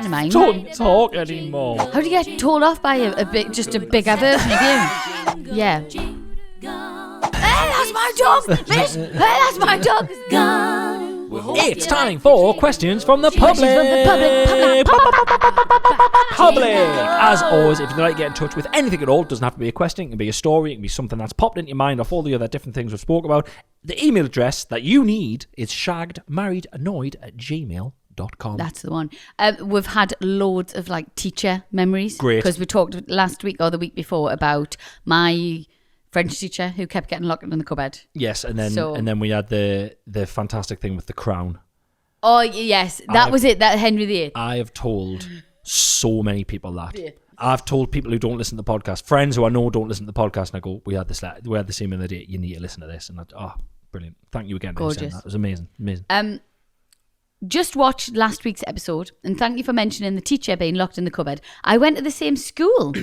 in mind. Don't talk anymore. How do you get told off by a bigger version of you? Yeah. Hey, that's my dog, miss! Hey, that's my dog! It's time for questions from the public. Public. As always, if you'd like to get in touch with anything at all, it doesn't have to be a question, it can be a story, it can be something that's popped into your mind off all the other different things we've spoke about. The email address that you need is shaggedmarriedannoyed@gmail.com. That's the one. We've had loads of like teacher memories. Great. Because we talked last week or the week before about my French teacher who kept getting locked in the cupboard. Yes, and then we had the fantastic thing with the crown. Oh yes, that was it. That Henry VIII. I have told so many people that. Yeah. I've told people who don't listen to the podcast, friends who I know don't listen to the podcast, and I go, we had this email the day, you need to listen to this. And brilliant. Thank you again for saying that. It was amazing. Just watched last week's episode, and thank you for mentioning the teacher being locked in the cupboard. I went to the same school.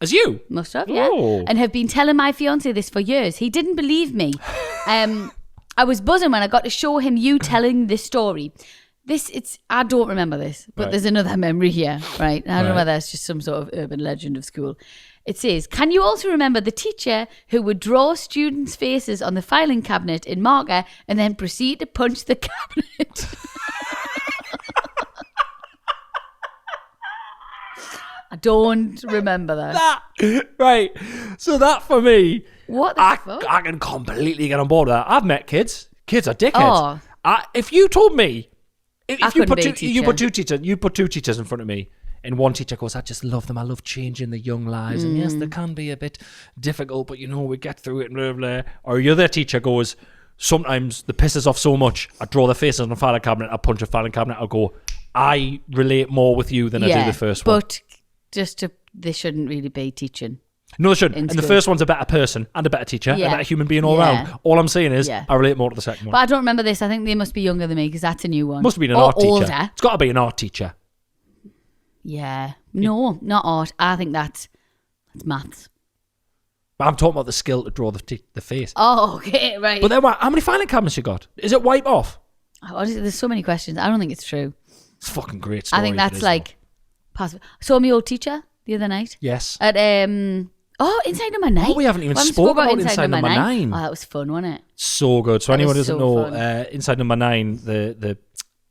As you? Must have, yeah. Oh. And have been telling my fiancé this for years. He didn't believe me. I was buzzing when I got to show him you telling this story. I don't remember this, but there's another memory here, right? I don't know whether it's just some sort of urban legend of school. It says, can you also remember the teacher who would draw students' faces on the filing cabinet in marker and then proceed to punch the cabinet? I don't remember that. Right. So that for me, What the fuck? I can completely get on board with that. I've met kids. Kids are dickheads. If you told me, if you put two teachers in front of me, and one teacher goes, I just love them. I love changing the young lives. And yes, they can be a bit difficult, but we get through it and blah, blah. Or the other teacher goes, sometimes the pisses off so much, I draw the faces on the filing cabinet, I punch a filing cabinet, I'll go, I relate more with you than I do the first one. But they shouldn't really be teaching. No, they shouldn't. And the first one's a better person and a better teacher, a better human being all around. All I'm saying is, I relate more to the second one. But I don't remember this. I think they must be younger than me because that's a new one. Must have been an art teacher. It's got to be an art teacher. Yeah. No, not art. I think that's maths. But I'm talking about the skill to draw the face. Oh, okay, right. But then how many filing cabinets you got? Is it wipe off? Honestly, there's so many questions. I don't think it's true. It's a fucking great story. I think that's like possible. Saw my old teacher the other night. Yes. At Inside Number 9. Oh, we haven't even spoken about Inside Number 9. Oh, that was fun, wasn't it? So good. So anyone who doesn't know, fun. Inside Number 9, the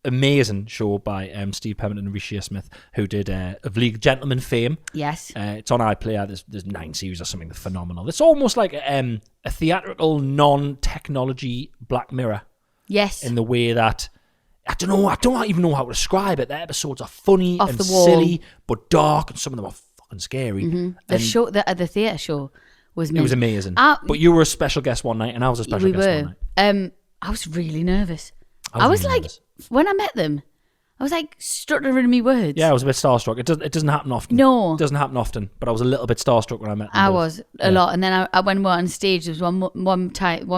amazing show by Steve Pemberton and Rishi Smith, who did of League of Gentlemen fame. Yes. It's on iPlayer. There's 9 series or something. Phenomenal. It's almost like a theatrical, non-technology Black Mirror. Yes. In the way that, I don't even know how to describe it. The episodes are funny and silly, but dark, and some of them are fucking scary. Mm-hmm. The theatre show was amazing. It was amazing. But you were a special guest one night, and I was a special guest one night. I was really nervous. I was really nervous. When I met them, I was like stuttering me words. Yeah, I was a bit starstruck. It doesn't happen often. No. It doesn't happen often, but I was a little bit starstruck when I met them. I was a lot. And then when we were on stage, there was one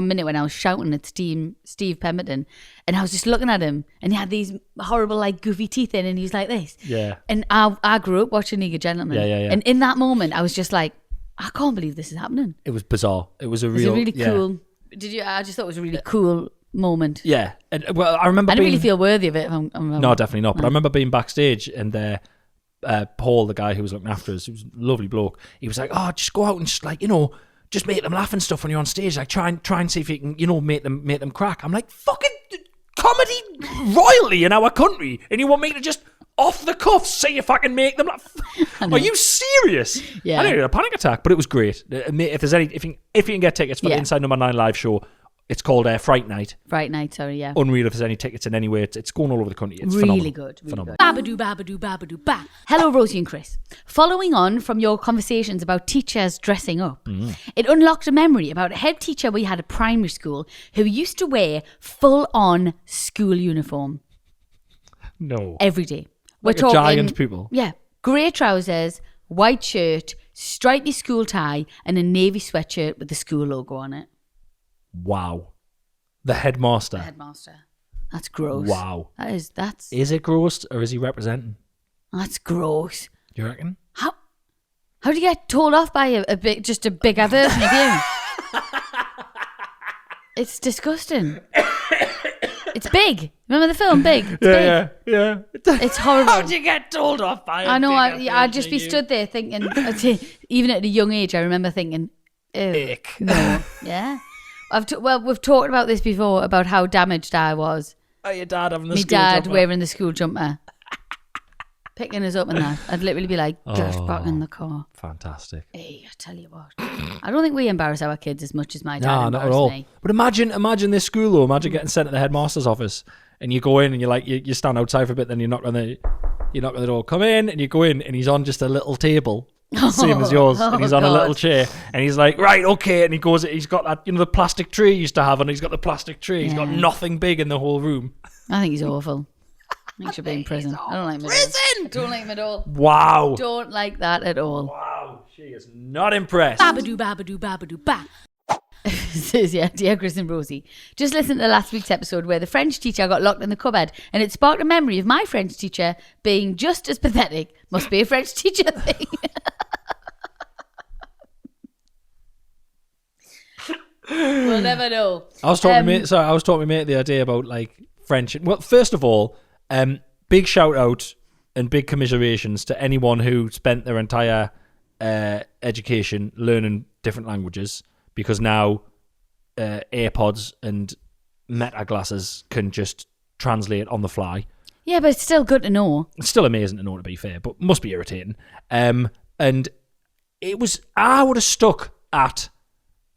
minute when I was shouting at Steve Pemberton, and I was just looking at him, and he had these horrible, like, goofy teeth in, and he was like this. Yeah. And I grew up watching League of Gentlemen. Yeah. And in that moment, I was just like, I can't believe this is happening. It was bizarre. It was really cool. I just thought it was a really cool moment. Yeah. And I remember I didn't really feel worthy of it. No, definitely not. But I remember being backstage, and Paul, the guy who was looking after us, he was a lovely bloke. He was like, "Oh, just go out and just just make them laugh and stuff when you're on stage. Like try and see if you can, make them crack." I'm like, "Fucking comedy royalty in our country, and you want me to just off the cuff see if I can make them laugh? Are you serious?" Yeah. I didn't get a panic attack, but it was great. If you can get tickets for the Inside Number 9 live show. It's called Fright Night. Fright Night, sorry, yeah. Unreal if there's any tickets in any way. It's going all over the country. It's really good. Phenomenal. Babadoo, babadoo, babadoo, ba. Hello, Rosie and Chris. Following on from your conversations about teachers dressing up, it unlocked a memory about a head teacher we had at primary school who used to wear full-on school uniform. No. Every day. Like a giant people. Yeah. Grey trousers, white shirt, stripy school tie, and a navy sweatshirt with the school logo on it. Wow. The headmaster. That's gross. Wow. That's. Is it gross, or is he representing? That's gross. You reckon? How do you get told off by a bigger version of you? It's disgusting. It's big. Remember the film Big? It's big. Yeah. It's horrible. How'd you get told off by I know. bigger I'd version just of be you? stood there thinking, even at a young age, I remember thinking, ew. Ick. No. Yeah. We've talked about this before, about how damaged I was. Oh, your dad having the My school dad jumper. wearing the school jumper. Picking us up and that. I'd literally be like, get back in the car. Fantastic. Hey, I tell you what. I don't think we embarrass our kids as much as my dad No, not embarrassed at all. me. But imagine this school though. Imagine getting sent to the headmaster's office, and you go in and you're like, you stand outside for a bit, then you knock on the door. Come in, and you go in, and he's on just a little table, same as yours, and he's on a little chair, and he's like, right, okay, and he's got that, the plastic tray he used to have, and he's got the plastic tray. He's got nothing big in the whole room. I think he's awful. I think he should be in prison. I don't like him at all. Prison! Don't like him at all. Wow. Don't like that at all. Wow. She is not impressed. Babadoo, babadoo, babadoo, ba. Says, yeah, dear Chris and Rosie. Just listen to last week's episode where the French teacher got locked in the cupboard, and it sparked a memory of my French teacher being just as pathetic. Must be a French teacher thing. We'll never know. I was talking to my mate the other day about like French. Well, first of all, big shout out and big commiserations to anyone who spent their entire education learning different languages, because now AirPods and Meta glasses can just translate on the fly. Yeah, but it's still good to know. It's still amazing to know, to be fair, but must be irritating. And I would have stuck at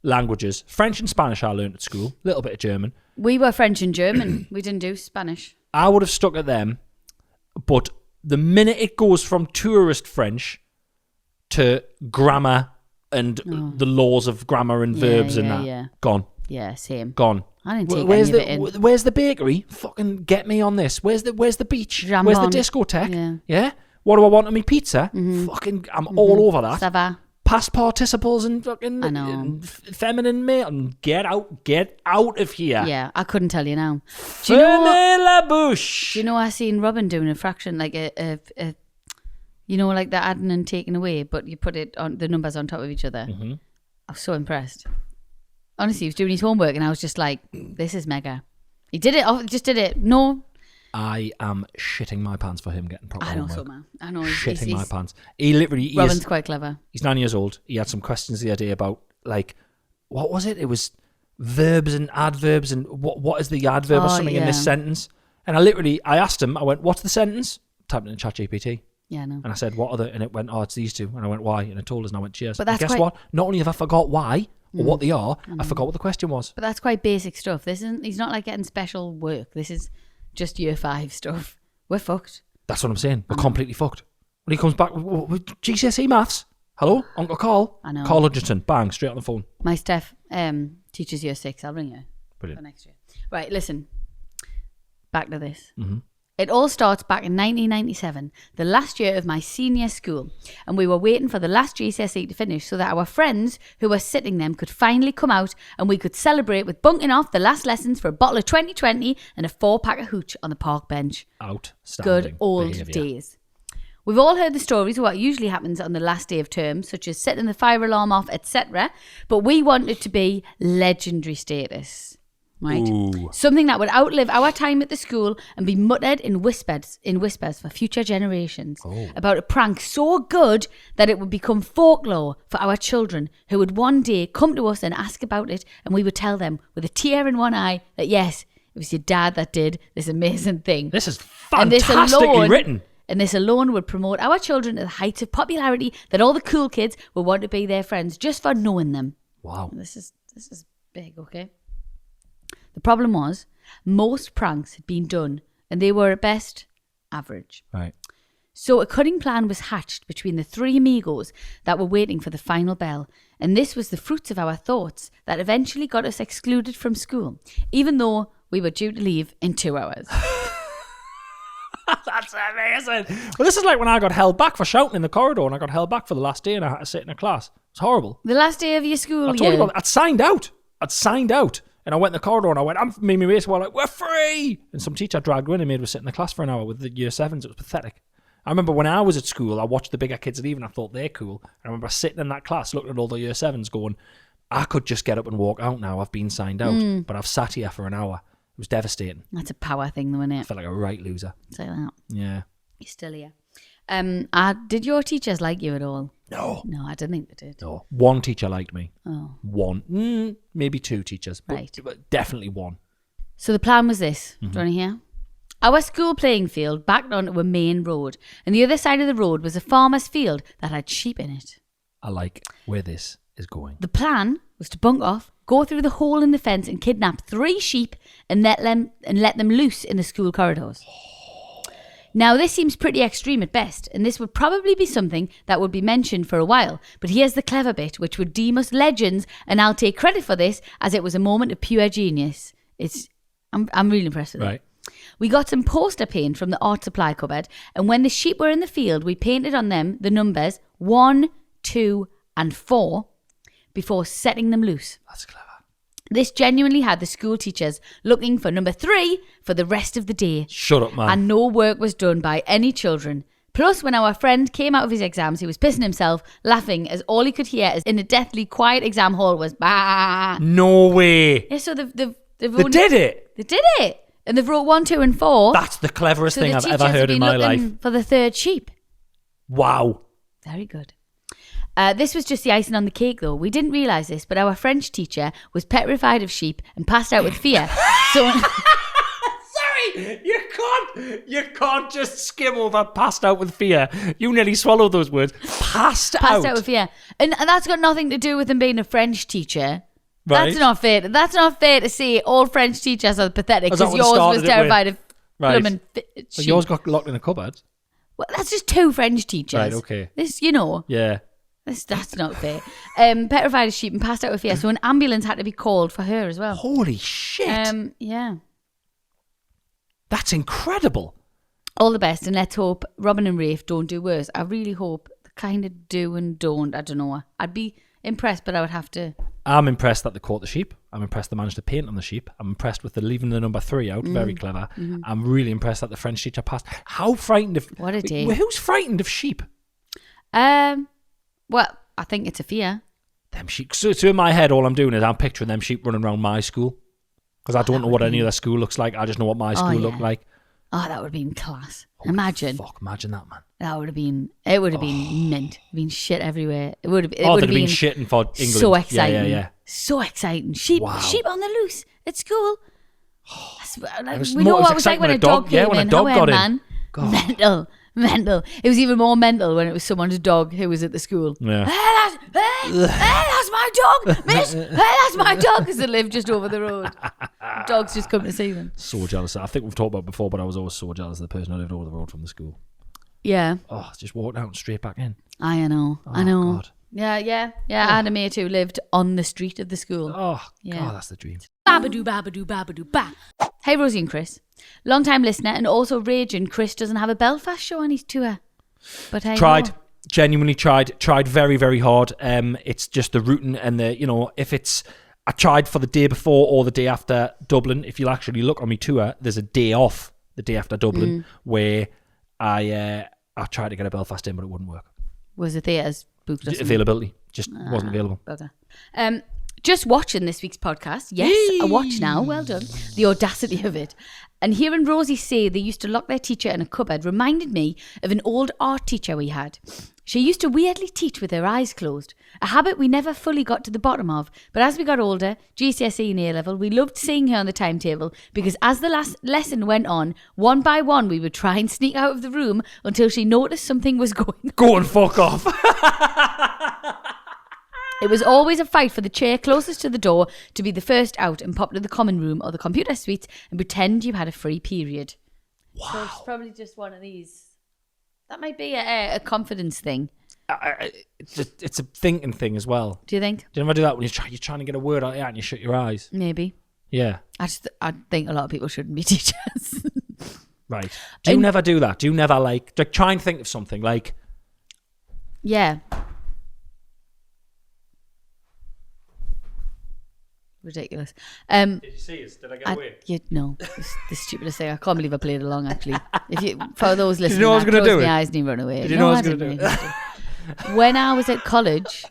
languages. French and Spanish I learned at school, a little bit of German. We were French and German. We didn't do Spanish. I would have stuck at them, but the minute it goes from tourist French to grammar and the laws of grammar and verbs gone. Yeah, same. Gone. I didn't take any of it in. Where's the bakery? Fucking get me on this. Where's the beach? Jambon. Where's the discotheque? Yeah. What do I want on my pizza? Fucking, I'm all over that. Ça va. Past participles and fucking and feminine male. And get out of here. Yeah, I couldn't tell you now. Fermez la bouche. Do you know I seen Robin doing a fraction, like a like the adding and taking away, but you put it on the numbers on top of each other. Mm-hmm. I was so impressed. Honestly, he was doing his homework, and I was just like, "This is mega." He did it. Just did it. No. I am shitting my pants for him getting proper homework. So, man. I know. Shitting my pants. He literally... Robin's quite clever. He's 9 years old. He had some questions the other day about, like, what was it? It was verbs and adverbs and what is the adverb or something in this sentence? And I asked him, I went, what's the sentence? Typed it in ChatGPT. Yeah, I know. And I said, what are the... And it went, it's these two. And I went, why? And it told us, and I went, cheers. But that's and guess what? Not only have I forgot why or what they are, I forgot what the question was. But that's quite basic stuff. He's not like getting special work. This is just year 5 stuff. We're fucked. That's what I'm saying. We're completely fucked. When he comes back with GCSE maths, hello, Uncle Carl. I know. Carl Hudgerton, bang, straight on the phone. My Steph teaches year 6. I'll ring her. Brilliant. For next year. Right, listen. Back to this. Mm-hmm. It all starts back in 1997, the last year of my senior school, and we were waiting for the last GCSE to finish so that our friends who were sitting them could finally come out and we could celebrate with bunking off the last lessons for a bottle of 2020 and a 4-pack of hooch on the park bench. Outstanding Good old behaviour. days. We've all heard the stories of what usually happens on the last day of term, such as setting the fire alarm off, etc., but we want it to be legendary status. Right, Ooh. Something that would outlive our time at the school and be muttered in whispers for future generations about a prank so good that it would become folklore for our children, who would one day come to us and ask about it, and we would tell them with a tear in one eye that yes, it was your dad that did this amazing thing. This is fantastically written. And this alone would promote our children to the heights of popularity that all the cool kids would want to be their friends just for knowing them. Wow, this is big, okay. The problem was, most pranks had been done and they were at best average. Right. So a cunning plan was hatched between the 3 amigos that were waiting for the final bell, and this was the fruits of our thoughts that eventually got us excluded from school, even though we were due to leave in 2 hours. That's amazing. Well, this is like when I got held back for shouting in the corridor, and I got held back for the last day and I had to sit in a class. It was horrible. The last day of your school I told you about that. I'd signed out. And I went in the corridor and I went, me and my mates were like, we're free. And some teacher dragged her in and made us sit in the class for an hour with the year 7s. It was pathetic. I remember when I was at school, I watched the bigger kids leave and I thought they're cool. I remember sitting in that class looking at all the year 7s going, I could just get up and walk out now. I've been signed out. But I've sat here for an hour It was devastating. That's a power thing, though, isn't I it? felt like a right loser. It's like that. Yeah. You're still here. Did your teachers like you at all? No. No, I didn't think they did. No. One teacher liked me. Oh. One. Maybe two teachers. Right. But definitely one. So the plan was this. Do you want to hear? Our school playing field backed onto a main road, and the other side of the road was a farmer's field that had sheep in it. I like where this is going. The plan was to bunk off, go through the hole in the fence and kidnap 3 sheep and let them loose in the school corridors. Now, this seems pretty extreme at best, and this would probably be something that would be mentioned for a while. But here's the clever bit, which would deem us legends, and I'll take credit for this, as it was a moment of pure genius. I'm really impressed with it. Right. We got some poster paint from the art supply cupboard, and when the sheep were in the field, we painted on them the numbers 1, 2, and 4 before setting them loose. That's clever. This genuinely had the school teachers looking for number 3 for the rest of the day. Shut up, man. And no work was done by any children. Plus, when our friend came out of his exams, he was pissing himself, laughing, as all he could hear in a deathly quiet exam hall was bah. No way. Yeah, so they've They did it. They did it. And they've wrote 1, 2, and 4. That's the cleverest So thing the I've ever teachers have heard in been my looking life. for the 3rd sheep. Wow. Very good. This was just the icing on the cake, though. We didn't realise this, but our French teacher was petrified of sheep and passed out with fear. So, Sorry, you can't just skim over passed out with fear. You nearly swallowed those words. Passed out with fear, and that's got nothing to do with him being a French teacher. Right. That's not fair. That's not fair to say all French teachers are pathetic Is that because what yours started was it terrified with? of Right. blooming Well, sheep. yours got locked in a cupboard. Well, that's just 2 French teachers. Right, okay. This, you know. Yeah. That's not fair. Petrified of sheep and passed out with fear, so an ambulance had to be called for her as well. Holy shit. Yeah. That's incredible. All the best, and let's hope Robin and Rafe don't do worse. I really hope they kind of do and don't. I don't know. I'd be impressed, but I would have to. I'm impressed that they caught the sheep. I'm impressed they managed to paint on the sheep. I'm impressed with the leaving the number 3 out. Very clever. Mm-hmm. I'm really impressed that the French teacher passed. How frightened of... What a day. Who's frightened of sheep? Well, I think it's a fear. Them sheep. So in my head, all I'm doing is I'm picturing them sheep running around my school. Because I don't know what any of their school looks like. I just know what my school looked like. Oh, that would have been class. Holy imagine. Fuck, imagine that, man. That would have been... It would have been mint. Been shit everywhere. It would have they'd have been shitting for England. So exciting. Yeah. So exciting. Sheep on the loose at school. We more- know it was what it was like exciting when a dog came when a in. dog got in. Man. God. Mental. It was even more mental when it was someone's dog who was at the school. Yeah. Hey, that's my dog, miss. Hey, that's my dog, because they live just over the road. Dogs just come to see them. So jealous. I think we've talked about it before, but I was always so jealous of the person who lived over the road from the school. Yeah. Oh, just walked out and straight back in. I know. Oh, I know. God. Yeah. I had a mate who lived on the street of the school. Oh, Yeah. God, that's the dream. Babadoo, babadoo, babadoo, ba. Hey, Rosie and Chris. Long time listener and also raging Chris doesn't have a Belfast show on his tour. But hey, Tried. Genuinely tried very, very hard. It's just the routing and if it's... I tried for the day before or the day after Dublin. If you'll actually look on my tour, there's a day off the day after Dublin where I tried to get a Belfast in, but it wouldn't work. Was the theatres booked? Availability just wasn't available. Okay. Just watching this week's podcast. Yes, I watch now. Well done. The audacity of it. And hearing Rosie say they used to lock their teacher in a cupboard reminded me of an old art teacher we had. She used to weirdly teach with her eyes closed, a habit we never fully got to the bottom of. But as we got older, GCSE and A-level, we loved seeing her on the timetable because as the last lesson went on, one by one we would try and sneak out of the room until she noticed something was going on. Go and fuck off. It was always a fight for the chair closest to the door to be the first out and pop to the common room or the computer suite and pretend you had a free period. Wow. So it's probably just one of these. That might be a confidence thing. It's a thinking thing as well. Do you think? Do you ever do that when you're trying to get a word out and you shut your eyes? Maybe. Yeah. I think a lot of people shouldn't be teachers. Right. Do you never do that? Do you never like try and think of something like... Yeah. Ridiculous. Did you see us? Did I get away? No, it's the stupidest thing. I can't believe I played along. Actually, for those listening, you know I was going to do my it? eyes and he run away. Did you know I was going to do it? When I was at college,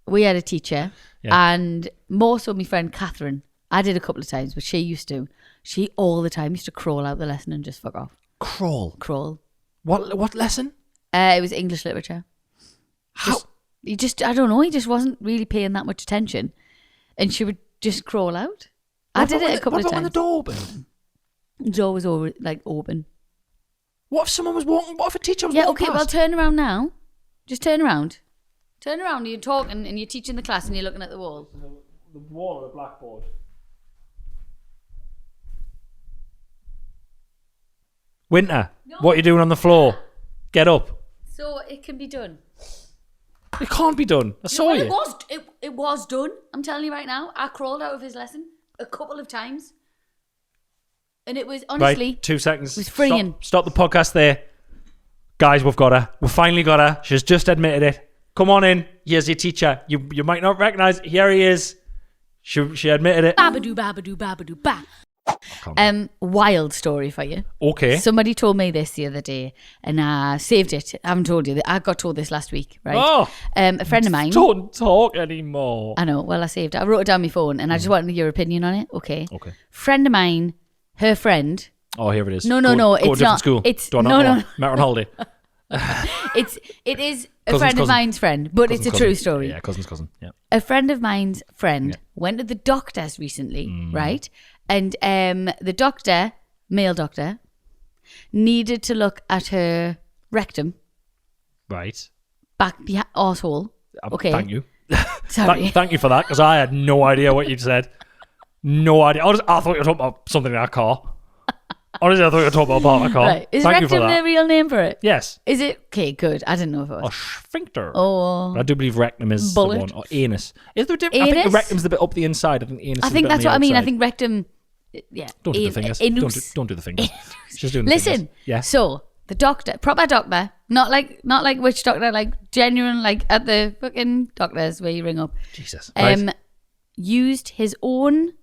we had a teacher, Yeah. and more so my friend Catherine. I did a couple of times, but she used to. She all the time used to crawl out the lesson and just fuck off. Crawl. What lesson? It was English literature. How? I don't know, he just wasn't really paying that much attention. And she would just crawl out. I did it a couple of times. What about when the door opened? The door was open. What if someone was walking? What if a teacher was Yeah, walking okay, past? well, turn around now. Just turn around. Turn around, you're talking and you're teaching the class and you're looking at the wall. The wall or the blackboard? Winter, what are you doing on the floor? Get up. So it can be done. It can't be done. I saw you. It was done. I'm telling you right now. I crawled out of his lesson a couple of times. And it was, honestly... Right, 2 seconds. It was freeing. Stop the podcast there. Guys, we've got her. We've finally got her. She's just admitted it. Come on in. Here's your teacher. You might not recognise. Here he is. She admitted it. Babadoo, babadoo, babadoo, ba. Wild story for you. Okay. Somebody told me this the other day and I saved it. I haven't told you. I got told this last week, right? Oh. A friend of mine. Don't talk anymore. I know. Well, I saved it. I wrote it down on my phone and I just wanted your opinion on it. Okay. Friend of mine, her friend. Oh, here it is. No, go it's to different not. School. It's no. Met on holiday. It is a friend of mine's friend, but it's a true story. Yeah, cousin's cousin. Yeah. A friend of mine's friend went to the doctor's recently, right? And the doctor, male doctor, needed to look at her rectum. Right. Back arsehole. Okay. Thank you. Sorry. Thank you for that, because I had no idea what you'd said. No idea. I thought you were talking about something in our car. Honestly, I thought you were talking about part of my car. Right. Is Thank you for rectum that. the real name for it? Yes. Is it? Okay, good. I didn't know if it was. Sphincter. Oh. I do believe rectum is Bullet. the one. Or anus. Is there a difference? I think the Anus? rectum's the bit up the inside. I think the anus is I think the bit that's on what the I mean. I outside. think rectum. Yeah. Don't do the fingers. Don't do the fingers. Just doing the Listen. fingers. Yeah. So the doctor, proper doctor, not like witch doctor, like genuine, like at the fucking doctors where you ring up. Jesus. Right. Used his own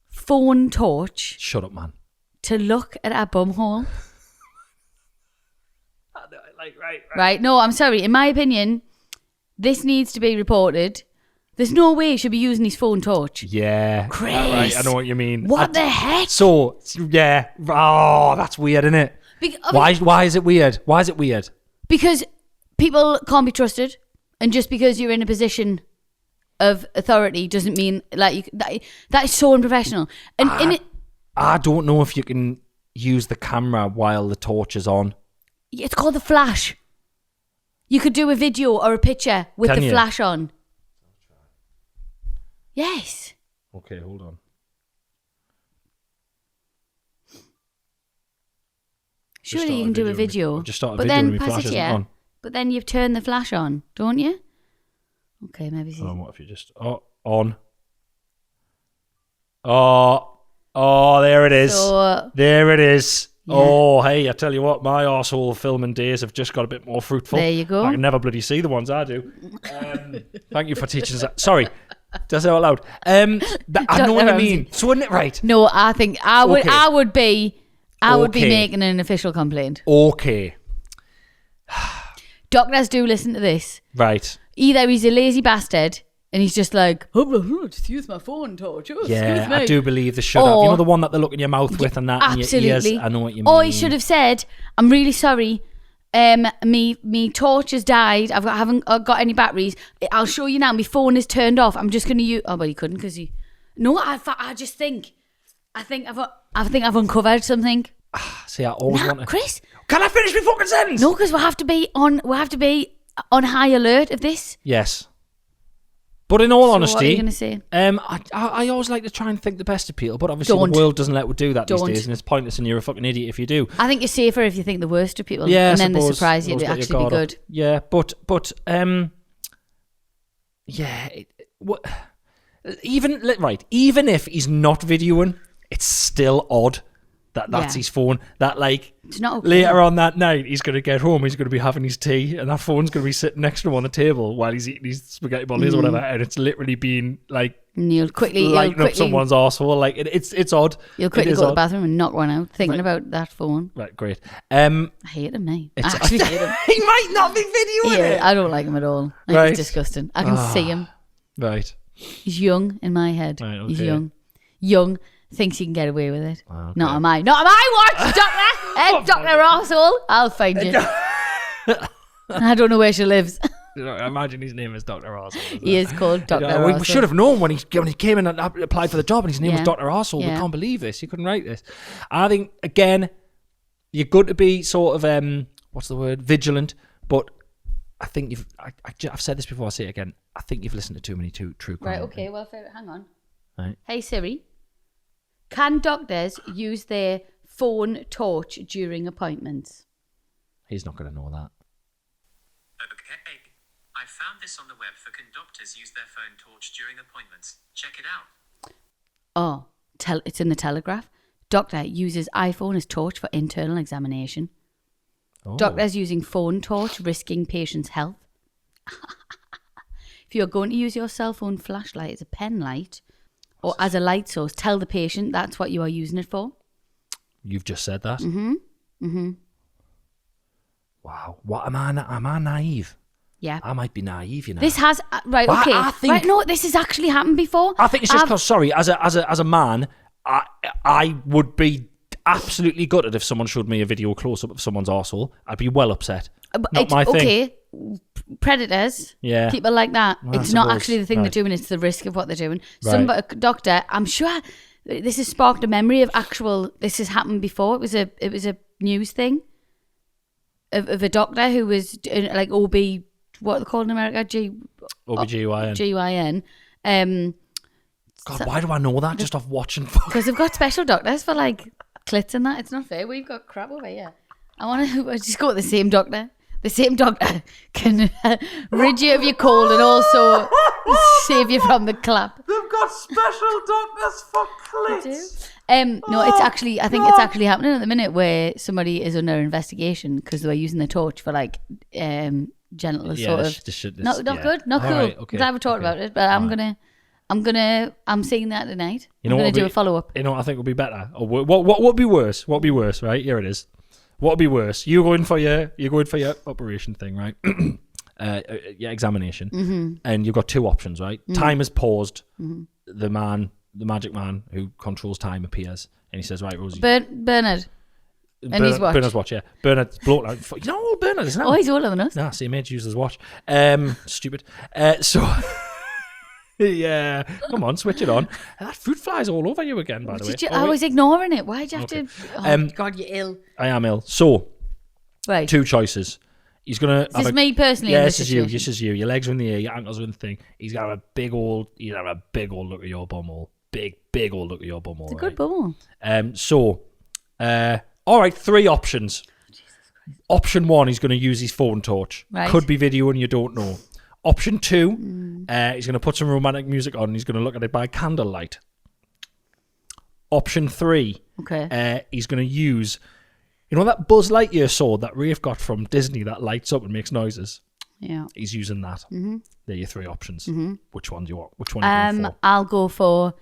phone torch Shut up, man. to look at our bumhole. Right. Right? No, I'm sorry. In my opinion, this needs to be reported. There's no way he should be using his phone torch. Yeah. Chris. Right. I know what you mean. What the heck? So, yeah. Oh, that's weird, isn't it? Why is it weird? Why is it weird? Because people can't be trusted, and just because you're in a position of authority doesn't mean that is so unprofessional. And I don't know if you can use the camera while the torch is on. it's called the flash. You could do a video or a picture with the flash on. Yes. Okay, hold on. Surely you can do a video. I've just started but videoing then and my pass flash it isn't here. on. But then you've turned the flash on, don't you? Okay, maybe. What if you just on? Oh, there it is. There it is. Yeah. Oh, hey, I tell you what, my arsehole filming days have just got a bit more fruitful. There you go. I can never bloody see the ones I do. Thank you for teaching us that. Sorry, does it out loud? I know what I mean. So isn't it right? No, I think I would. Okay. I would be making an official complaint. Okay. Doctors do listen to this. Right. Either he's a lazy bastard and he's just like, just use my phone torch. Yeah, I do believe the shut up. You know the one that they look in your mouth with and that absolutely. in your ears? I know what you mean. Or he should have said, I'm really sorry. Me torch has died. I haven't got any batteries. I'll show you now. My phone is turned off. I'm just going to use... Oh, but he couldn't because he... No, I just think... I think I've uncovered something. See, I always want to... Chris? Can I finish my fucking sentence? No, because we have to be on high alert of this. Yes. But in all honesty, what are you going to say? I always like to try and think the best of people, but obviously the world doesn't let us do that these days, and it's pointless, and you're a fucking idiot if you do. I think you're safer if you think the worst of people, yeah, and then they surprise you to actually be good. Yeah, but yeah, even if he's not videoing, it's still odd. That's his phone. That it's not okay. Later on that night, he's going to get home. He's going to be having his tea, and that phone's going to be sitting next to him on the table while he's eating his spaghetti bolognese or whatever. And it's literally been you'll quickly lighting up someone's arsehole. It's odd. You'll quickly go to the bathroom and knock one out, thinking about that phone. Right, great. I hate him, mate. I actually hate him. He might not be videoing it. I don't like him at all. He's disgusting. I can see him. Right. He's young in my head. Right, okay. He's young. thinks he can get away with it. Okay. Not on my watch, Doctor. Dr. Arsehole. I'll find you. I don't know where she lives. I imagine his name is Dr. Arsehole. He is called Dr. Arsehole. We should have known when he came in and applied for the job and his name was Dr. Arsehole. Yeah. We can't believe this. You couldn't write this. I think, again, you're good to be sort of, what's the word, vigilant, but I think I've said this before, I'll say it again. I think you've listened to too many true crime. Right, okay, well, hang on. Right. Hey, Siri. Can doctors use their phone torch during appointments? He's not going to know that. Okay. I found this on the web for can doctors use their phone torch during appointments. Check it out. Oh, it's in the Telegraph. Doctor uses iPhone as torch for internal examination. Oh. Doctors using phone torch risking patient's health. If you're going to use your cell phone flashlight as a pen light or as a light source, tell the patient that's what you are using it for. You've just said that? Mm-hmm. Wow. What am I naive? Yeah. I might be naive, you know. This has right, Well, okay. I think- right, no, this has actually happened before. I think it's just because, sorry, as a man, I would be absolutely gutted if someone showed me a video close up of someone's arsehole. I'd be well upset. Not my thing. Okay, predators, Yeah. people like that. Well, I it's not suppose. actually the thing Right. they're doing; it's the risk of what they're doing. Right. Some doctor, I'm sure this has sparked a memory of actual. This has happened before. It was a news thing of a doctor who was like OB, what they call in America, OBGYN. GYN. God, why do I know that just off watching? Because they've got special doctors for like clits and that. It's not fair. We've got crap over here. I want to just go to the same doctor. The same doctor can rid you of your cold and also save you from the clap. They've got special doctors for clits. No, it's actually. I think it's actually happening at the minute where somebody is under investigation because they were using the torch for like genital sort of. Not good, not cool. Right, okay, Glad we talked about it, but I'm seeing that tonight. I'm gonna do a follow up. You know what I think would be better? Or what would be worse? What would be worse? Right, here it is. What would be worse? You're going for your operation thing, right? Your examination, and you've got two options, right? Time is paused. The magic man who controls time appears, and he says, "Right, Rosie." Bernard. And his watch. Bernard's watch, yeah. Bernard's blown out. You know how old Bernard is now? Oh, he's older than us. Nah, same age, uses his watch. Stupid. So, yeah, come on, switch it on. And that fruit flies all over you again, by the way. I was ignoring it. Why'd you have to? Oh, God, you're ill. I am ill. So, Right. two choices. He's going to... Is this me personally? Yeah, in this is you. situation? This is you. Your legs are in the air, your ankles are in the thing. He's got a big old look at your bumhole. Big old look at your bumhole. It's a good bubble. All right, three options. Option one, he's going to use his phone torch. Right. Could be video and you don't know. Option two, he's going to put some romantic music on and he's going to look at it by candlelight. Option three, Okay. he's going to use, you know that Buzz Lightyear sword that Rafe got from Disney that lights up and makes noises? Yeah. He's using that. Mm-hmm. They're your three options. Mm-hmm. Which one do you want? Which one are you going for? I'll go for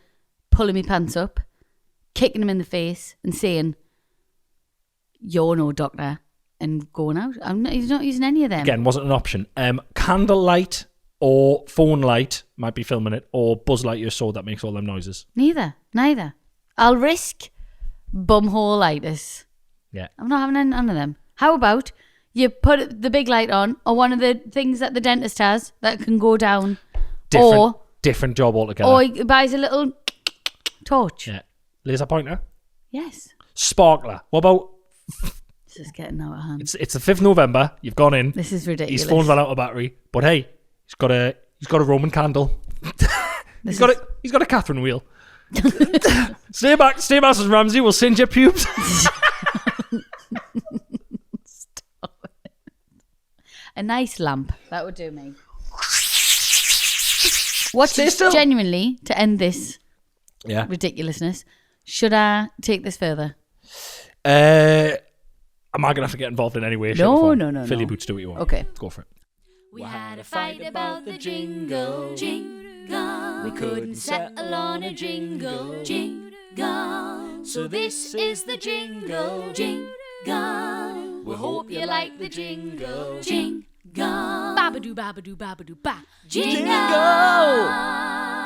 pulling my pants up, kicking him in the face, and saying, "You're no doctor," and going out. He's not using any of them. Again, wasn't an option. Candlelight or phone light might be filming it, or Buzz Lightyear sword that makes all them noises. Neither. I'll risk bumhole-itis. Yeah. I'm not having none of them. How about you put the big light on, or one of the things that the dentist has that can go down, Different job altogether. or he buys a little torch. Yeah. Laser pointer. Yes. Sparkler. What about... This is getting out of hand. It's the 5th of November. You've gone in. This is ridiculous. His phone's run out of battery. But hey, he's got a Roman candle. He's got a Catherine wheel. Stay back, Mrs. Ramsey. We'll singe your pubes. A nice lamp. That would do me. Stay still. Genuinely, to end this Yeah. ridiculousness, should I take this further? Am I going to have to get involved in any way? shape, or form? No. Fill your boots, do what you want. Okay. Go for it. We had a fight about the jingle, jingle. We couldn't settle on a jingle, jingle. So this is the jingle, jingle. We hope you like the jingle, jingle. Babadoo, babadoo, babadoo, ba. Jingle.